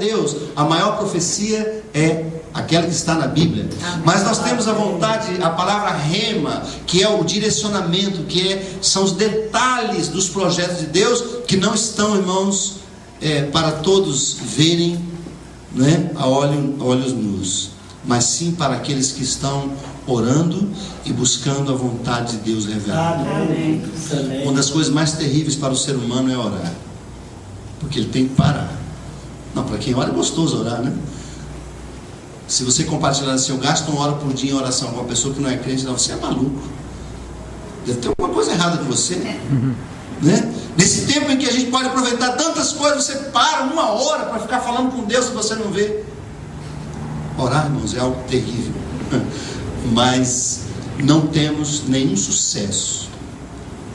Deus, a maior profecia é aquela que está na Bíblia. Mas nós temos a vontade, a palavra rema, que é o direcionamento, são os detalhes dos projetos de Deus, que não estão, irmãos, para todos verem, né, a olhos nus, mas sim para aqueles que estão orando e buscando a vontade de Deus revelada. Amém. Uma das coisas mais terríveis para o ser humano é orar, porque ele tem que parar. Não, para quem ora é gostoso orar, né? Se você compartilhar assim, eu gasto 1 hora por dia em oração com uma pessoa que não é crente, não, você é maluco. Deve ter alguma coisa errada com você, né? Nesse tempo em que a gente pode aproveitar tantas coisas, você para 1 hora para ficar falando com Deus que você não vê. Orar, irmãos, é algo terrível. Mas não temos nenhum sucesso,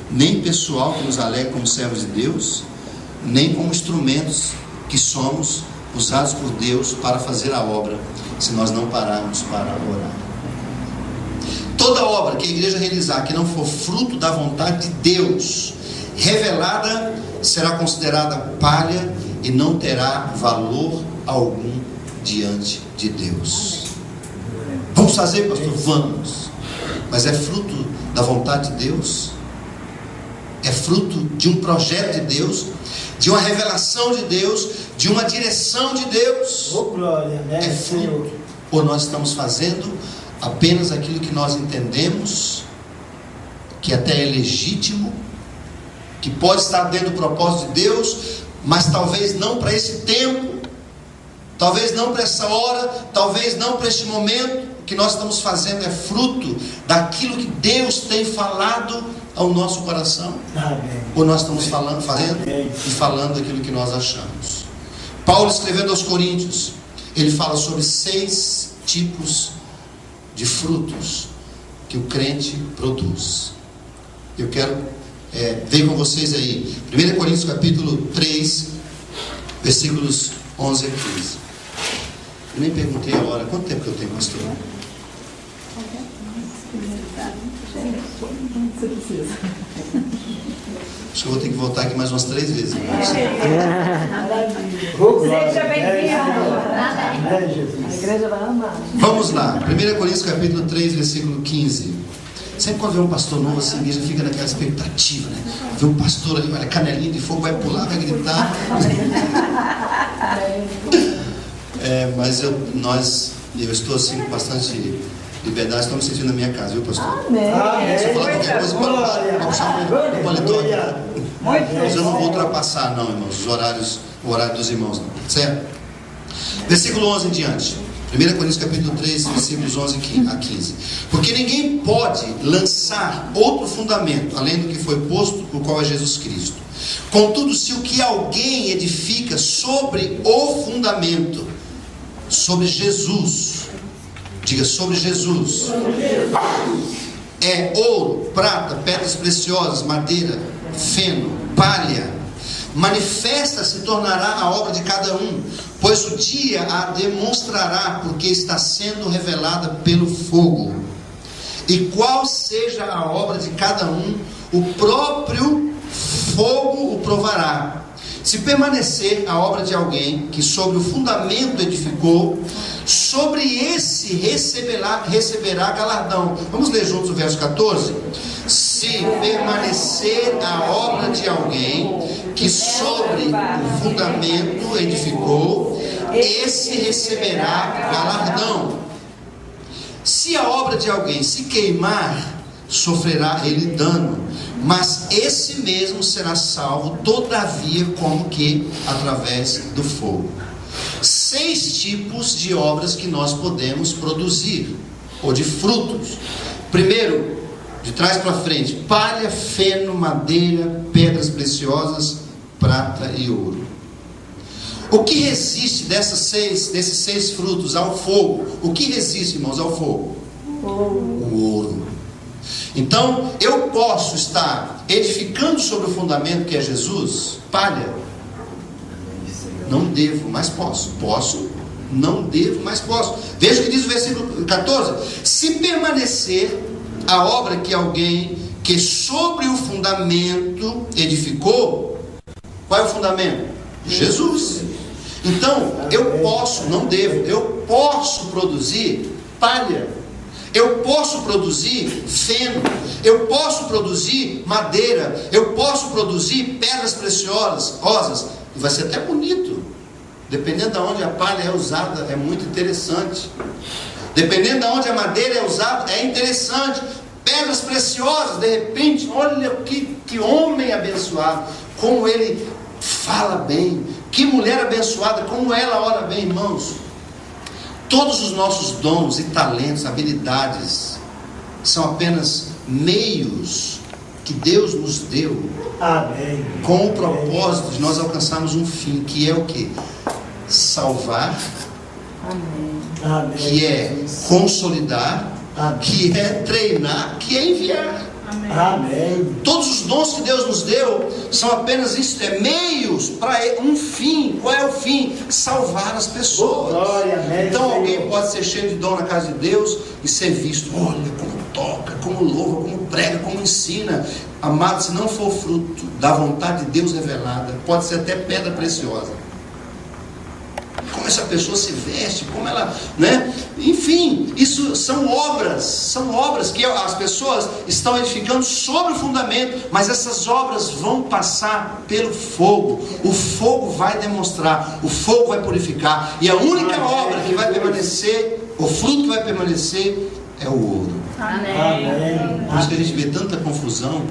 nem pessoal que nos alegue como servos de Deus, nem como instrumentos que somos usados por Deus para fazer a obra, se nós não pararmos para orar. Toda obra que a igreja realizar que não for fruto da vontade de Deus revelada será considerada palha e não terá valor algum diante de Deus. Vamos fazer, pastor? Vamos. Mas é fruto da vontade de Deus? É fruto de um projeto de Deus, de uma revelação de Deus, de uma direção de Deus? Oh, glória, né, é fruto? Ou nós estamos fazendo apenas aquilo que nós entendemos, que até é legítimo, que pode estar dentro do propósito de Deus, mas talvez não para esse tempo, talvez não para essa hora, talvez não para este momento. O que nós estamos fazendo é fruto daquilo que Deus tem falado ao nosso coração? Amém. Ou nós estamos fazendo e falando aquilo que nós achamos? Paulo, escrevendo aos Coríntios, ele fala sobre 6 tipos de frutos que o crente produz. Eu quero ver com vocês aí 1 Coríntios capítulo 3 versículos 11 a 15. Eu nem perguntei a hora. Quanto tempo que eu tenho, pastor? Acho que eu vou ter que voltar aqui mais umas 3 vezes. Seja bem-vindo. A igreja vai amar. Vamos lá, 1 Coríntios capítulo 3, versículo 15. Sempre quando vê um pastor novo assim, a igreja fica naquela expectativa, né? Vê um pastor ali, olha, canelinha de fogo, vai pular, vai gritar. Mas eu estou assim com bastante liberdade, estou me sentindo na minha casa, viu, pastor? Amém. Se eu falar qualquer coisa, pode puxar o paletó. Mas eu não vou ultrapassar, não, irmãos, o horário dos irmãos, não. Certo? Versículo 11 em diante. 1 Coríntios capítulo 3, versículos 11 a 15. Porque ninguém pode lançar outro fundamento, além do que foi posto, o qual é Jesus Cristo. Contudo, se o que alguém edifica sobre o fundamento, sobre Jesus, diga sobre Jesus, é ouro, prata, pedras preciosas, madeira, feno, palha, manifesta se tornará a obra de cada um, pois o dia a demonstrará, porque está sendo revelada pelo fogo. E qual seja a obra de cada um, o próprio fogo o provará. Se permanecer a obra de alguém que sobre o fundamento edificou, sobre esse receberá galardão. Vamos ler juntos o verso 14? Se permanecer a obra de alguém que sobre o fundamento edificou, esse receberá galardão. Se a obra de alguém se queimar, sofrerá ele dano, mas esse mesmo será salvo, todavia, como que através do fogo. 6 tipos de obras que nós podemos produzir, ou de frutos. Primeiro, de trás para frente: palha, feno, madeira, pedras preciosas, prata e ouro. O que resiste desses 6 frutos ao fogo? O que resiste, irmãos, ao fogo? O ouro. Então, eu posso estar edificando sobre o fundamento que é Jesus, palha. Não devo, mas posso. Posso, não devo, mas posso. Veja o que diz o versículo 14: se permanecer a obra que alguém que sobre o fundamento edificou. Qual é o fundamento? Jesus. Então, eu posso, não devo, eu posso produzir palha, eu posso produzir feno, eu posso produzir madeira, eu posso produzir pedras preciosas, rosas, e vai ser até bonito, dependendo de onde a palha é usada, é muito interessante. Dependendo de onde a madeira é usada, é interessante. Pedras preciosas, de repente, olha que homem abençoado, como ele fala bem, que mulher abençoada, como ela ora bem, irmãos. Todos os nossos dons e talentos, habilidades, são apenas meios que Deus nos deu. Amém. Com o propósito de nós alcançarmos um fim, que é o quê? Salvar. Amém. Que é consolidar. Amém. Que é treinar, que é enviar. Amém. Todos os dons que Deus nos deu são apenas isso, meios para um fim. Qual é o fim? Salvar as pessoas. Glória, amém, então alguém Senhor. pode ser cheio de dom na casa de Deus e ser visto, olha como toca, como louva, como prega, como ensina. Amado, se não for fruto da vontade de Deus revelada, pode ser até pedra preciosa. Como essa pessoa se veste, como ela, né? Enfim, isso são obras que as pessoas estão edificando sobre o fundamento, mas essas obras vão passar pelo fogo. O fogo vai demonstrar, o fogo vai purificar, e a única obra que vai permanecer, o fruto que vai permanecer é o ouro. Amém. Por isso que a gente vê tanta confusão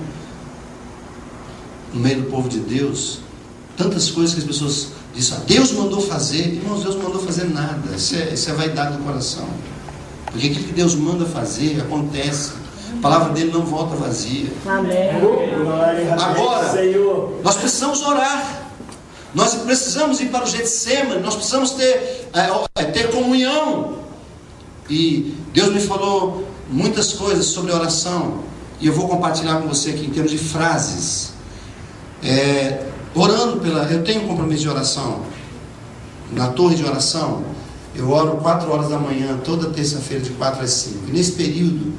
no meio do povo de Deus, tantas coisas que as pessoas dizem, Deus mandou fazer. Irmãos, Deus mandou fazer nada. Isso é vaidade do coração, porque aquilo que Deus manda fazer acontece. A palavra dele não volta vazia. Amém. Agora, Senhor, nós precisamos orar, nós precisamos ir para o Getsemane, nós precisamos ter comunhão. E Deus me falou muitas coisas sobre oração, e eu vou compartilhar com você aqui em termos de frases. Orando eu tenho um compromisso de oração na torre de oração. Eu oro 4 horas da manhã, toda terça-feira, de 4 às 5. E nesse período,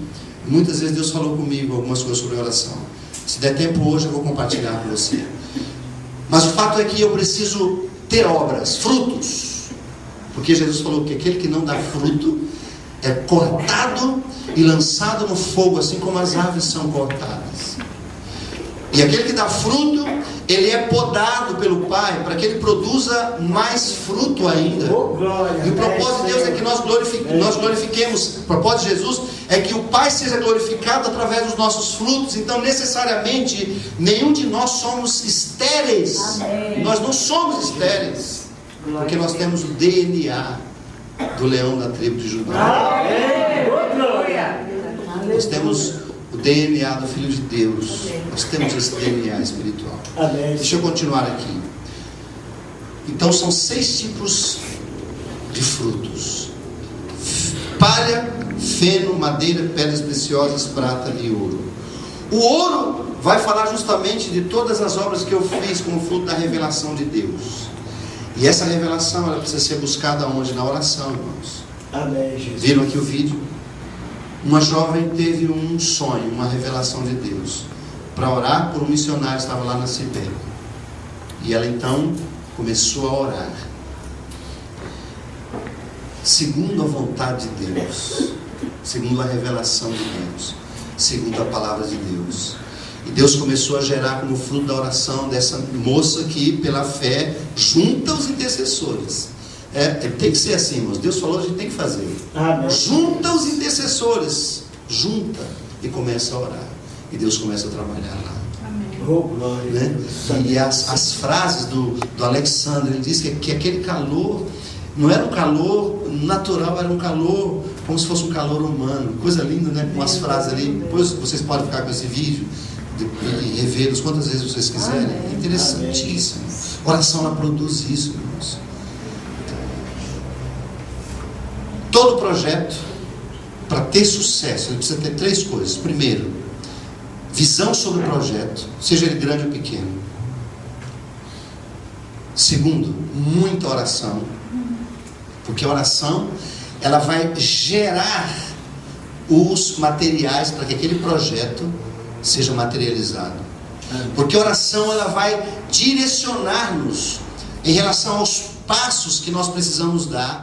muitas vezes Deus falou comigo algumas coisas sobre oração. Se der tempo hoje, eu vou compartilhar com você. Mas o fato é que eu preciso ter obras, frutos, porque Jesus falou que aquele que não dá fruto é cortado e lançado no fogo, assim como as aves são cortadas. E aquele que dá fruto, ele é podado pelo Pai, para que ele produza mais fruto ainda. E o propósito de Deus é que nós glorifiquemos. O propósito de Jesus é que o Pai seja glorificado através dos nossos frutos. Então, necessariamente, nenhum de nós somos estéreis. Amém. Nós não somos estéreis, porque nós temos o DNA do leão da tribo de Judá. Nós temos o DNA do Filho de Deus. Nós temos esse DNA espiritual. Amém. Deixa eu continuar aqui. Então são 6 tipos de frutos: palha, feno, madeira, pedras preciosas, prata e ouro. O ouro vai falar justamente de todas as obras que eu fiz como fruto da revelação de Deus. E essa revelação, ela precisa ser buscada onde? Na oração, irmãos. Amém, Jesus. Viram aqui o vídeo? Uma jovem teve um sonho, uma revelação de Deus, para orar por um missionário que estava lá na Sibéria. E ela então começou a orar segundo a vontade de Deus, segundo a revelação de Deus, segundo a palavra de Deus. E Deus começou a gerar como fruto da oração dessa moça que, pela fé, junta os intercessores. Tem que ser assim, irmãos. Deus falou, a gente tem que fazer. Amém. Junta os intercessores, junta e começa a orar. E Deus começa a trabalhar lá. Oh, glória. Né? E as frases do Alexandre, ele diz que aquele calor não era um calor natural, era um calor como se fosse um calor humano. Coisa linda, né? Com as frases ali. Depois vocês podem ficar com esse vídeo e revê-los quantas vezes vocês quiserem. É interessantíssimo. Oração, ela produz isso, irmãos. Todo projeto, para ter sucesso, ele precisa ter 3 coisas. Primeiro, visão sobre o projeto, seja ele grande ou pequeno. Segundo, muita oração, porque a oração, ela vai gerar os materiais para que aquele projeto seja materializado. Porque a oração, ela vai direcionar-nos em relação aos passos que nós precisamos dar